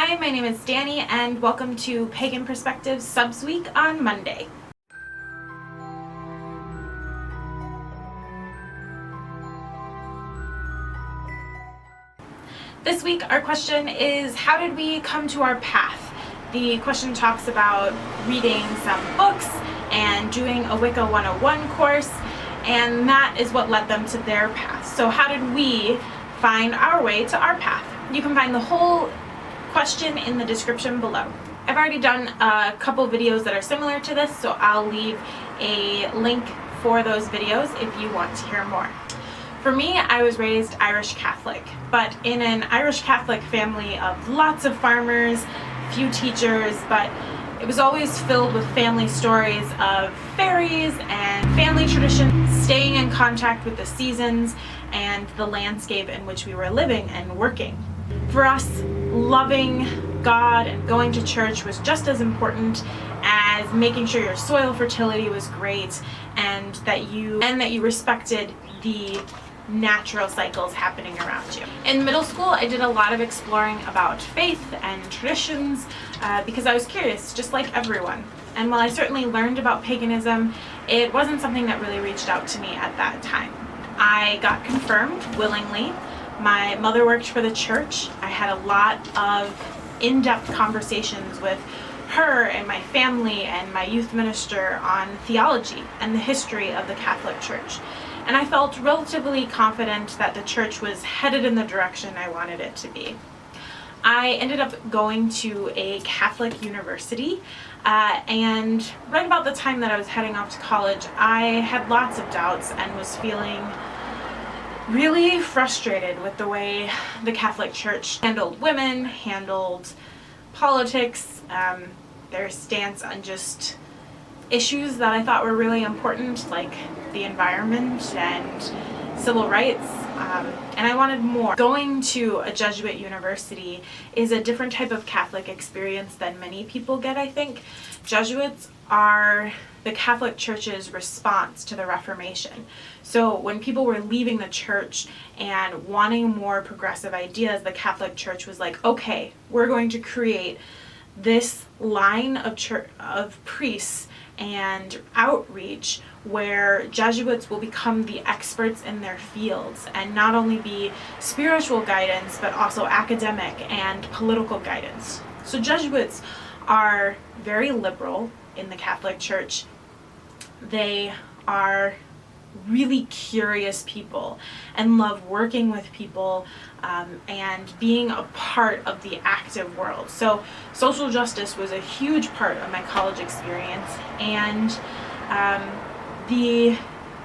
Hi, my name is Danny and welcome to Pagan Perspective Subs Week on Monday. This week our question is, how did we come to our path? The question talks about reading some books and doing a Wicca 101 course, and that is what led them to their path. So how did we find our way to our path? You can find the whole question in the description below. I've already done a couple videos that are similar to this, so I'll leave a link for those videos if you want to hear more. For me, I was raised Irish Catholic, but in an Irish Catholic family of lots of farmers, few teachers, but it was always filled with family stories of fairies and family traditions, staying in contact with the seasons and the landscape in which we were living and working. For us, loving God and going to church was just as important as making sure your soil fertility was great and that you respected the natural cycles happening around you. In middle school, I did a lot of exploring about faith and traditions because I was curious, just like everyone. And while I certainly learned about paganism, it wasn't something that really reached out to me at that time. I got confirmed willingly. My mother worked for the church. I had a lot of in-depth conversations with her and my family and my youth minister on theology and the history of the Catholic Church. And I felt relatively confident that the church was headed in the direction I wanted it to be. I ended up going to a Catholic university, and right about the time that I was heading off to college, I had lots of doubts and was feeling really frustrated with the way the Catholic Church handled women, handled politics, their stance on just issues that I thought were really important, like the environment and civil rights, and I wanted more. Going to a Jesuit university is a different type of Catholic experience than many people get, I think. Jesuits are the Catholic Church's response to the Reformation. So when people were leaving the church and wanting more progressive ideas, the Catholic Church was like, okay, we're going to create this line of priests and outreach where Jesuits will become the experts in their fields and not only be spiritual guidance but also academic and political guidance. So Jesuits are very liberal in the Catholic Church. They are really curious people and love working with people and being a part of the active world. So social justice was a huge part of my college experience, and the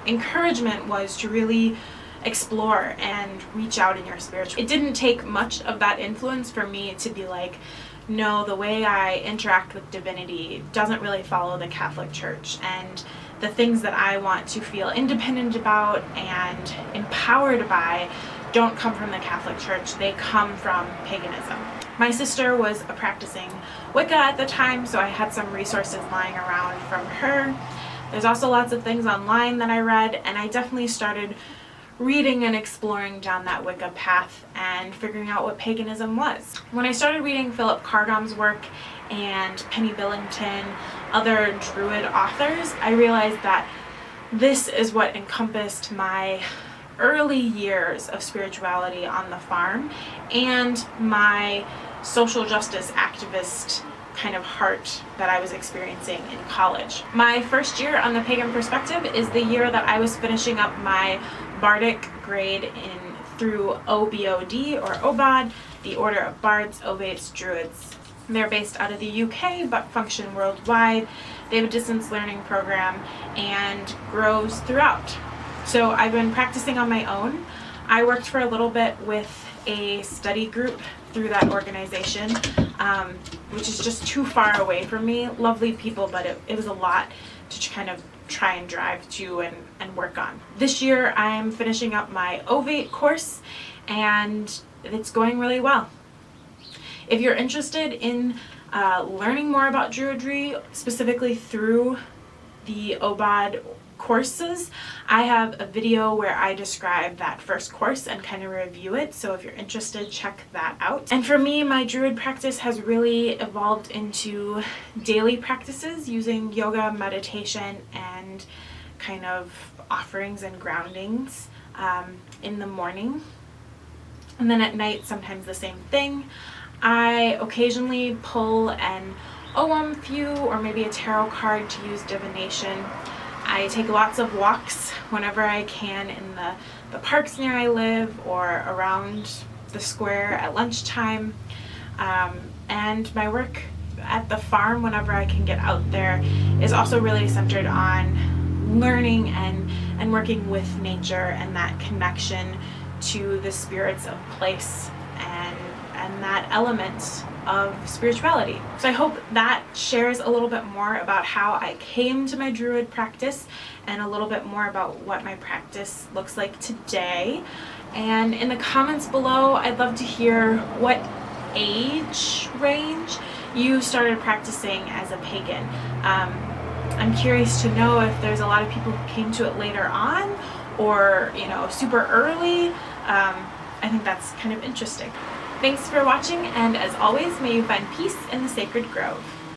encouragement was to really explore and reach out in your spiritual. It didn't take much of that influence for me to be like, no, the way I interact with divinity doesn't really follow the Catholic Church, and the things that I want to feel independent about and empowered by don't come from the Catholic Church, they come from paganism. My sister was a practicing Wicca at the time, so I had some resources lying around from her. There's also lots of things online that I read, and I definitely started reading and exploring down that Wicca path and figuring out what paganism was. When I started reading Philip Cardom's work and Penny Billington, other Druid authors, I realized that this is what encompassed my early years of spirituality on the farm and my social justice activist kind of heart that I was experiencing in college. My first year on the Pagan Perspective is the year that I was finishing up my Bardic grade through OBOD or OBOD, the Order of Bards, Ovates, Druids. They're based out of the UK but function worldwide. They have a distance learning program and grows throughout. So I've been practicing on my own. I worked for a little bit with a study group through that organization, which is just too far away from me. Lovely people, but it was a lot to kind of try and drive to and work on. This year I'm finishing up my Ovate course and it's going really well. If you're interested in learning more about Druidry, specifically through the OBOD courses. I have a video where I describe that first course and kind of review it, so if you're interested, check that out. And for me, my Druid practice has really evolved into daily practices using yoga, meditation, and kind of offerings and groundings in the morning. And then at night, sometimes the same thing. I occasionally pull an OM few or maybe a tarot card to use divination. I take lots of walks whenever I can in the parks near I live or around the square at lunchtime. And my work at the farm, whenever I can get out there, is also really centered on learning and working with nature and that connection to the spirits of place and that element of spirituality. So I hope that shares a little bit more about how I came to my Druid practice and a little bit more about what my practice looks like today. And in the comments below, I'd love to hear what age range you started practicing as a pagan. I'm curious to know if there's a lot of people who came to it later on or, you know, super early. I think that's kind of interesting. Thanks for watching, and as always, may you find peace in the sacred grove.